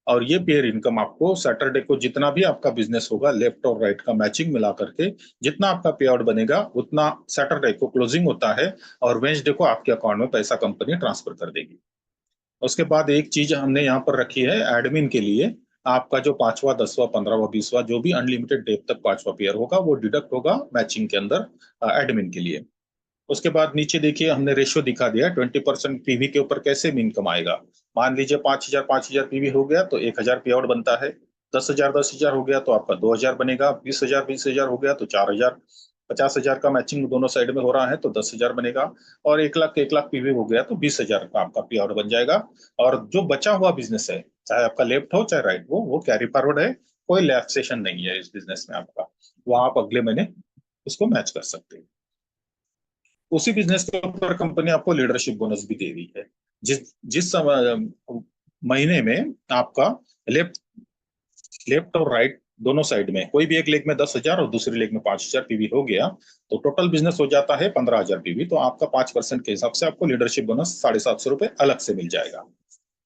Speaker 1: और ये पेयर इनकम आपको सैटरडे को जितना भी आपका बिजनेस होगा, लेफ्ट और राइट का मैचिंग मिला करके जितना आपका पे आउट बनेगा उतना सैटरडे को क्लोजिंग होता है और वेंसडे को आपके अकाउंट में पैसा कंपनी ट्रांसफर कर देगी। उसके बाद एक चीज हमने यहाँ पर रखी है एडमिन के लिए, आपका जो 5वां, 10वां, 15वां, 20वां जो भी अनलिमिटेड डेट तक 5वां पेयर होगा वो डिडक्ट होगा मैचिंग के अंदर एडमिन के लिए। उसके बाद नीचे देखिए हमने रेशियो दिखा दिया 20% पीवी के ऊपर कैसे इनकम आएगा। मान लीजिए 5,000 पीवी हो गया तो 1,000 पे आउट बनता है। 10,000 हो गया तो आपका 2,000 बनेगा। 20,000 हो गया तो 4,000। 50,000 का मैचिंग दोनों साइड में हो रहा है तो 10,000 बनेगा। और 1 लाख पीवी हो गया तो 20,000 का आपका पे आउट बन जाएगा। और जो बचा हुआ बिजनेस है, चाहे आपका लेफ्ट हो चाहे राइट, वो कैरी फॉरवर्ड है, कोई लैप्सेशन नहीं है इस बिजनेस में आपका, वो आप अगले महीने उसको मैच कर सकते हैं। उसी बिजनेस के ऊपर कंपनी आपको लीडरशिप बोनस भी दे रही है। जिस जिस महीने में आपका लेफ्ट लेफ्ट और राइट दोनों साइड में कोई भी एक लेग में 10,000 और दूसरी लेग में 5,000 पीवी हो गया तो टोटल बिजनेस हो जाता है 15,000 पीवी। तो आपका 5% के हिसाब से आपको लीडरशिप बोनस 750 रुपए अलग से मिल जाएगा।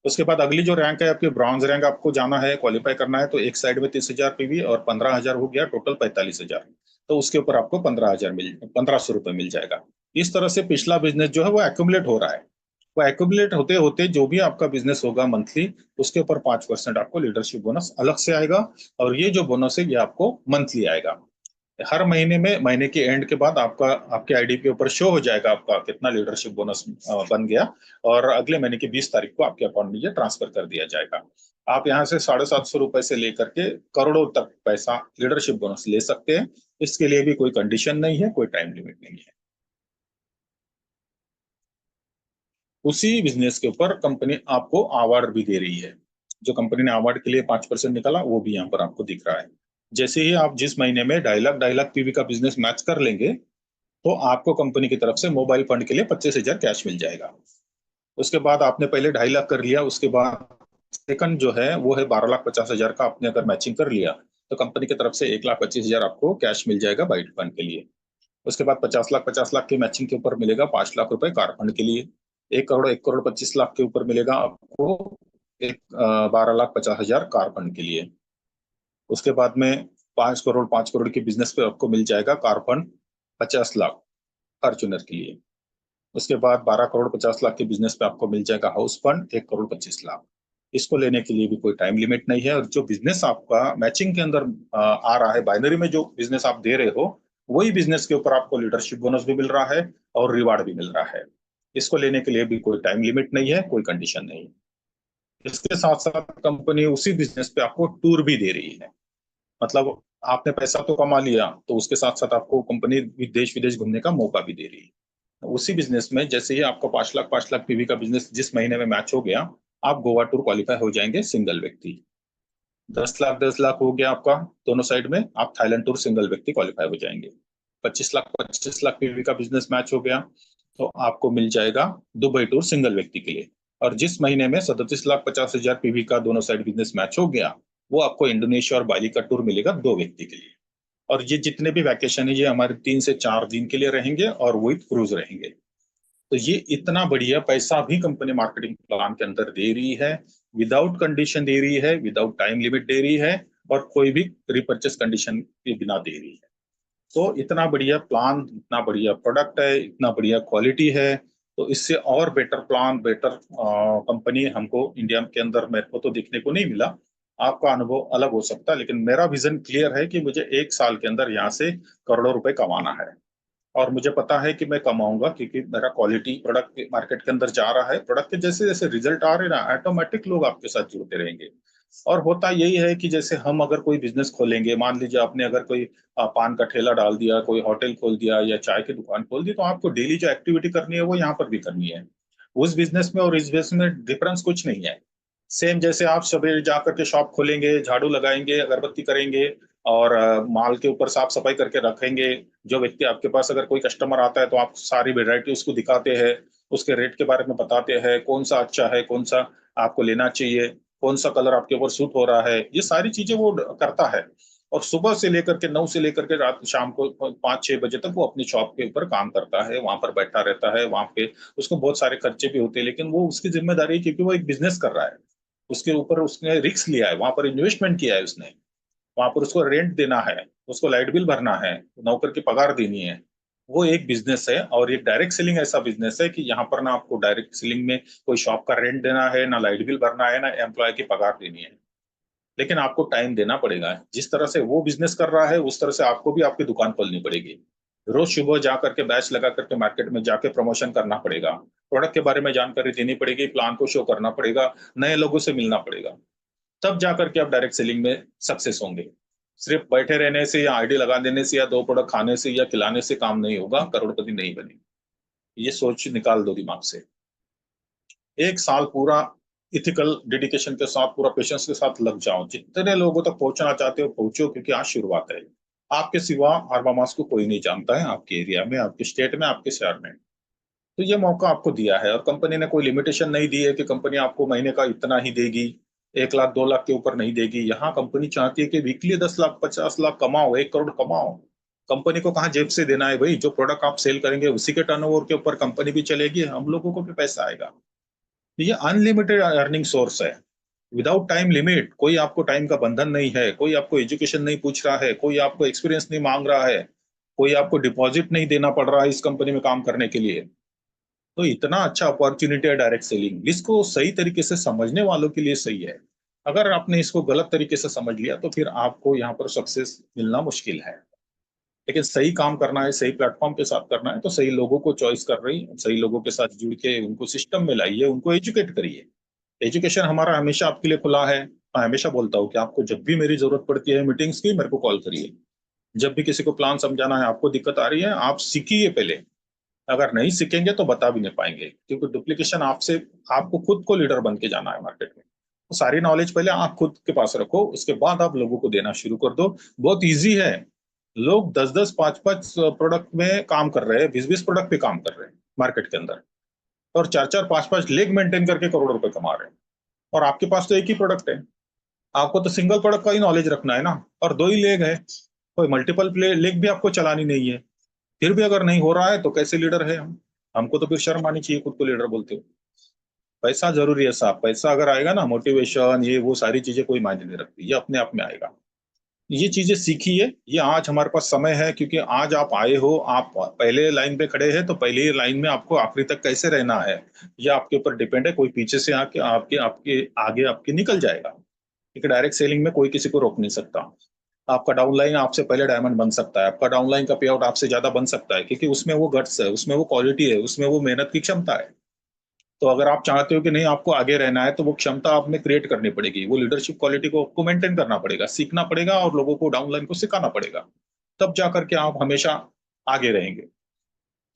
Speaker 1: उसके बाद अगली जो रैंक है आपकी ब्रॉन्ज रैंक, आपको जाना है, क्वालिफाई करना है तो एक साइड में 30,000 पीवी और 15,000 हो गया, टोटल 45,000। तो उसके ऊपर आपको 1,500 रुपए मिल जाएगा। इस तरह से पिछला बिजनेस जो है वो एक्यूमुलेट हो रहा है। वो एक्यूमुलेट होते होते जो भी आपका बिजनेस होगा मंथली, उसके ऊपर 5% आपको लीडरशिप बोनस अलग से आएगा। और ये जो बोनस है ये आपको मंथली आएगा। हर महीने में, महीने के एंड के बाद आपका आपके आईडी के ऊपर शो हो जाएगा आपका कितना लीडरशिप बोनस बन गया, और अगले महीने की 20 तारीख को आपके अकाउंट में ये ट्रांसफर कर दिया जाएगा। आप यहाँ से 750 रुपए से लेकर के करोड़ों तक पैसा लीडरशिप बोनस ले सकते हैं। इसके लिए भी कोई कंडीशन नहीं है, कोई टाइम लिमिट नहीं है। उसी बिजनेस के ऊपर कंपनी आपको अवार्ड भी दे रही है। जो कंपनी ने अवार्ड के लिए 5% निकाला वो भी यहाँ पर आपको दिख रहा है। जैसे ही आप जिस महीने में 2.5 लाख पीवी का बिजनेस मैच कर लेंगे तो आपको कंपनी की तरफ से मोबाइल फंड के लिए 25,000 कैश मिल जाएगा। उसके बाद आपने पहले 2.5 लाख कर लिया, उसके बाद सेकंड जो है वो है 12,50,000 का, आपने अगर मैचिंग कर लिया तो कंपनी की तरफ से 1,25,000 आपको कैश मिल जाएगा बाइट फंड के लिए। उसके बाद 50 लाख की मैचिंग के ऊपर मिलेगा 5 लाख रुपए कार फंड के लिए। 1 करोड़ 25 लाख के ऊपर मिलेगा आपको 12,50,000 कार फंड के लिए। उसके बाद में 5 करोड़ के बिजनेस पे आपको मिल जाएगा कार फंड 50 लाख फॉर्च्यूनर के लिए। उसके बाद 12 करोड़ 50 लाख के बिजनेस पे आपको मिल जाएगा हाउस फंड 1 करोड़ 25 लाख। इसको लेने के लिए भी कोई टाइम लिमिट नहीं है, और जो बिजनेस आपका मैचिंग के अंदर आ रहा है, बाइनरी में जो बिजनेस आप दे रहे हो, वही बिजनेस के ऊपर आपको लीडरशिप बोनस भी मिल रहा है और रिवार्ड भी मिल रहा है। इसको लेने के लिए भी कोई टाइम लिमिट नहीं है, कोई कंडीशन नहीं है। इसके साथ साथ कंपनी उसी बिजनेस पे आपको टूर भी दे रही है। मतलब आपने पैसा तो कमा लिया, तो उसके साथ साथ आपको कंपनी देश विदेश घूमने का मौका भी दे रही है। उसी बिजनेस में जैसे ही आपका 5 लाख पीवी का बिजनेस जिस महीने में मैच हो गया, आप गोवा टूर क्वालिफाई हो जाएंगे सिंगल व्यक्ति। 10 लाख हो गया आपका दोनों साइड में, आप थाईलैंड टूर सिंगल व्यक्ति क्वालिफाई हो जाएंगे। 25 लाख पीवी का बिजनेस मैच हो गया, तो आपको मिल जाएगा दुबई टूर सिंगल व्यक्ति के लिए। और जिस महीने में 37,50,000 पीवी का दोनों साइड बिजनेस मैच हो गया, वो आपको इंडोनेशिया और बाली का टूर मिलेगा 2 व्यक्ति के लिए। और ये जितने भी वैकेशन है, ये हमारे 3 से 4 दिन के लिए रहेंगे और विद क्रूज रहेंगे। तो ये इतना बढ़िया पैसा भी कंपनी मार्केटिंग प्लान के अंदर दे रही है, विदाउट कंडीशन दे रही है, विदाउट टाइम लिमिट दे रही है, और कोई भी रिपर्चेस कंडीशन के बिना दे रही है। तो इतना बढ़िया प्लान, इतना बढ़िया प्रोडक्ट है, इतना बढ़िया क्वालिटी है, तो इससे और बेटर प्लान, बेटर कंपनी हमको इंडिया के अंदर मेरे को तो देखने को नहीं मिला। आपका अनुभव अलग हो सकता है, लेकिन मेरा विजन क्लियर है कि मुझे 1 साल के अंदर यहाँ से करोड़ों रुपए कमाना है। और मुझे पता है कि मैं कमाऊंगा, क्योंकि मेरा क्वालिटी प्रोडक्ट मार्केट के अंदर जा रहा है। प्रोडक्ट के जैसे जैसे रिजल्ट आ रहे हैं ना, ऑटोमेटिक लोग आपके साथ जुड़ते रहेंगे। और होता यही है कि जैसे हम अगर कोई बिजनेस खोलेंगे, मान लीजिए आपने अगर कोई पान का ठेला डाल दिया, कोई होटल खोल दिया या चाय की दुकान खोल दी, तो आपको डेली जो एक्टिविटी करनी है वो यहाँ पर भी करनी है। उस बिजनेस में और इस बिजनेस में डिफरेंस कुछ नहीं है। सेम जैसे आप सवेरे जाकर के शॉप खोलेंगे, झाड़ू लगाएंगे, अगरबत्ती करेंगे, और माल के ऊपर साफ सफाई करके रखेंगे। जो व्यक्ति आपके पास अगर कोई कस्टमर आता है, तो आप सारी वेरायटी उसको दिखाते हैं, उसके रेट के बारे में बताते हैं, कौन सा अच्छा है, कौन सा आपको लेना चाहिए, कौन सा कलर आपके ऊपर सूट हो रहा है, ये सारी चीजें वो करता है। और सुबह से लेकर के 9 से लेकर के रात शाम को 5-6 बजे तक वो अपनी शॉप के ऊपर काम करता है, वहां पर बैठा रहता है। वहां पे उसको बहुत सारे खर्चे भी होते हैं, लेकिन वो उसकी जिम्मेदारी है, क्योंकि वो एक बिजनेस कर रहा है। उसके ऊपर उसने रिस्क लिया है, वहां पर इन्वेस्टमेंट किया है उसने। वहां पर उसको रेंट देना है, उसको लाइट बिल भरना है, नौकर की पगार देनी है। वो एक बिजनेस है। और ये डायरेक्ट सेलिंग ऐसा बिजनेस है कि यहाँ पर ना आपको डायरेक्ट सेलिंग में कोई शॉप का रेंट देना है, ना लाइट बिल भरना है, ना एम्प्लॉय की पगार देनी है। लेकिन आपको टाइम देना पड़ेगा। जिस तरह से वो बिजनेस कर रहा है, उस तरह से आपको भी आपकी दुकान खोलनी पड़ेगी। रोज सुबह जा करके बैच लगा करके मार्केट में जाके प्रमोशन करना पड़ेगा, प्रोडक्ट के बारे में जानकारी देनी पड़ेगी, प्लान को शो करना पड़ेगा, नए लोगों से मिलना पड़ेगा। तब जाकर के आप डायरेक्ट सेलिंग में सक्सेस होंगे। सिर्फ बैठे रहने से या आईडी लगा देने से या 2 प्रोडक्ट खाने से या खिलाने से काम नहीं होगा, करोड़पति नहीं बनेगी। ये सोच निकाल दो दिमाग से। 1 साल पूरा इथिकल डेडिकेशन के साथ, पूरा पेशेंस के साथ लग जाओ। जितने लोगों तक पहुंचना चाहते हो पहुंचो, क्योंकि आज शुरुआत है। आपके सिवा आरबामास को कोई नहीं जानता है, आपके एरिया में, आपके स्टेट में, आपके शहर में। तो ये मौका आपको दिया है, और कंपनी ने कोई लिमिटेशन नहीं दी है कि कंपनी आपको महीने का इतना ही देगी, 1 लाख 2 लाख के ऊपर नहीं देगी। यहाँ कंपनी चाहती है कि वीकली 10 लाख 50 लाख कमाओ, 1 करोड़ कमाओ। कंपनी को कहाँ जेब से देना है भाई? जो प्रोडक्ट आप सेल करेंगे उसी के टर्नओवर के ऊपर कंपनी भी चलेगी, हम लोगों को भी पैसा आएगा। ये अनलिमिटेड अर्निंग सोर्स है, विदाउट टाइम लिमिट। कोई आपको टाइम का बंधन नहीं है, कोई आपको एजुकेशन नहीं पूछ रहा है, कोई आपको एक्सपीरियंस नहीं मांग रहा है, कोई आपको डिपॉजिट नहीं देना पड़ रहा है इस कंपनी में काम करने के लिए। तो इतना अच्छा अपॉर्चुनिटी है डायरेक्ट सेलिंग। इसको सही तरीके से समझने वालों के लिए सही है। अगर आपने इसको गलत तरीके से समझ लिया, तो फिर आपको यहाँ पर सक्सेस मिलना मुश्किल है। लेकिन सही काम करना है, सही प्लेटफॉर्म के साथ करना है, तो सही लोगों को चॉइस कर रही, सही लोगों के साथ जुड़ के उनको सिस्टम में लाइए, उनको एजुकेट करिए। एजुकेशन हमारा हमेशा आपके लिए खुला है। मैं हमेशा बोलता हूँ कि आपको जब भी मेरी जरूरत पड़ती है मीटिंग्स की, मेरे को कॉल करिए। जब भी किसी को प्लान समझाना है, आपको दिक्कत आ रही है, आप सीखिए पहले। अगर नहीं सीखेंगे तो बता भी नहीं पाएंगे, क्योंकि डुप्लीकेशन आपसे, आपको खुद को लीडर बन के जाना है मार्केट में। तो सारी नॉलेज पहले आप खुद के पास रखो, उसके बाद आप लोगों को देना शुरू कर दो। बहुत इजी है। लोग 10-10 5-5 प्रोडक्ट में काम कर रहे हैं, 20-20 प्रोडक्ट पे काम कर रहे हैं मार्केट के अंदर, और 4-4 5-5 लेग मेंटेन करके करोड़ रुपए कमा रहे हैं। और आपके पास तो एक ही प्रोडक्ट है। आपको तो सिंगल प्रोडक्ट का ही नॉलेज रखना है ना, और 2 ही लेग है। कोई मल्टीपल लेग भी आपको चलानी नहीं है, फिर भी अगर नहीं हो रहा है तो कैसे लीडर है हम? हमको तो फिर शर्म आनी चाहिए खुद को लीडर बोलते हो। पैसा जरूरी है साहब, पैसा अगर आएगा ना, मोटिवेशन ये वो सारी चीजें कोई मायने नहीं रखती, ये अपने आप में आएगा। ये चीजें सीखिए, ये आज हमारे पास समय है, क्योंकि आज आप आए हो, आप पहले लाइन पे खड़े हैं, तो पहले ही लाइन में आपको आखिरी तक कैसे रहना है ये आपके ऊपर डिपेंड है। कोई पीछे से आके आपके आपके आगे आपके निकल जाएगा, क्योंकि डायरेक्ट सेलिंग में कोई किसी को रोक नहीं सकता। आपका डाउनलाइन आपसे पहले डायमंड बन सकता है, आपका डाउनलाइन का पे आउट आपसे ज्यादा बन सकता है, क्योंकि उसमें वो गट्स है, उसमें वो क्वालिटी है, उसमें वो मेहनत की क्षमता है। तो अगर आप चाहते हो कि नहीं आपको आगे रहना है, तो वो क्षमता आप में क्रिएट करनी पड़ेगी, वो लीडरशिप क्वालिटी को आपको मेंटेन करना पड़ेगा, सीखना पड़ेगा और लोगों को डाउनलाइन को सिखाना पड़ेगा। तब जा करके आप हमेशा आगे रहेंगे।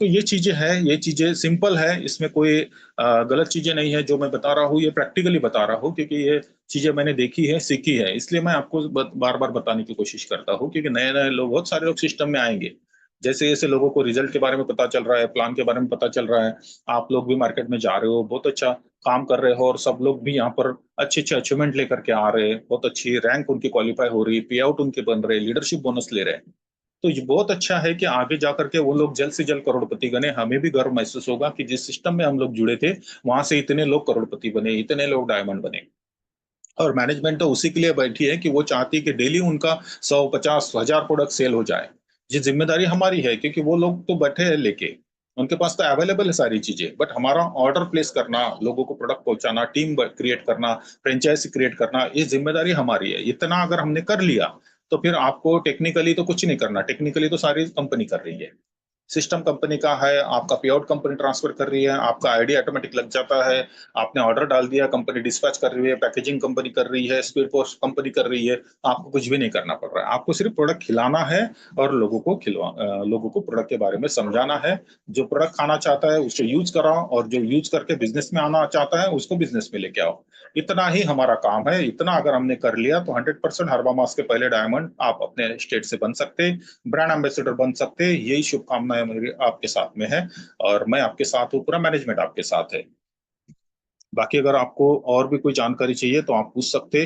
Speaker 1: तो ये चीजें हैं, ये चीजें सिंपल है, इसमें कोई गलत चीजें नहीं है जो मैं बता रहा हूँ, ये प्रैक्टिकली बता रहा हूँ, क्योंकि ये चीजें मैंने देखी है, सीखी है, इसलिए मैं आपको बार बार बताने की कोशिश करता हूँ, क्योंकि नए नए लोग, बहुत सारे लोग सिस्टम में आएंगे। जैसे जैसे लोगों को रिजल्ट के बारे में पता चल रहा है, प्लान के बारे में पता चल रहा है, आप लोग भी मार्केट में जा रहे हो, बहुत अच्छा काम कर रहे हो, और सब लोग भी यहाँ पर अच्छे अच्छे अचीवमेंट लेकर के आ रहे हैं, बहुत अच्छी रैंक उनकी क्वालिफाई हो रही है, पे आउट उनके बन रहे, लीडरशिप बोनस ले रहे हैं। तो ये बहुत अच्छा है कि आगे जाकर के वो लोग जल्द से जल्द करोड़पति बने, हमें भी गर्व महसूस होगा कि जिस सिस्टम में हम लोग जुड़े थे, वहां से इतने लोग करोड़पति बने, इतने लोग डायमंड बने। और मैनेजमेंट तो उसी के लिए बैठी है कि वो चाहती है कि डेली उनका 100, 50, 1000 प्रोडक्ट सेल हो जाए। ये जिम्मेदारी हमारी है, क्योंकि वो लोग तो बैठे हैं लेके, उनके पास तो अवेलेबल है सारी चीजें, बट हमारा ऑर्डर प्लेस करना, लोगों को प्रोडक्ट पहुंचाना, टीम क्रिएट करना, फ्रेंचाइजी क्रिएट करना, ये जिम्मेदारी हमारी है। इतना अगर हमने कर लिया, तो फिर आपको टेक्निकली तो कुछ नहीं करना, टेक्निकली तो सारी कंपनी कर रही है। सिस्टम कंपनी का है, आपका पे आउट कंपनी ट्रांसफर कर रही है, आपका आईडी ऑटोमेटिक लग जाता है, आपने ऑर्डर डाल दिया, कंपनी डिस्पैच कर रही है, पैकेजिंग कंपनी कर रही है, स्पीड पोस्ट कंपनी कर रही है। आपको कुछ भी नहीं करना पड़ रहा है, आपको सिर्फ प्रोडक्ट खिलाना है और लोगों को प्रोडक्ट के बारे में समझाना है। जो प्रोडक्ट खाना चाहता है उसको यूज कराओ, और जो यूज करके बिजनेस में आना चाहता है उसको बिजनेस में लेके आओ। इतना ही हमारा काम है। इतना अगर हमने कर लिया तो 100% हर्बा मास के पहले डायमंड आप अपने स्टेट से बन सकते, ब्रांड एम्बेसडर बन सकते। यही शुभकामनाएं मेरी आपके साथ में है, और मैं आपके साथ हूँ, पूरा मैनेजमेंट आपके साथ है। बाकी अगर आपको और भी कोई जानकारी चाहिए तो आप पूछ सकते।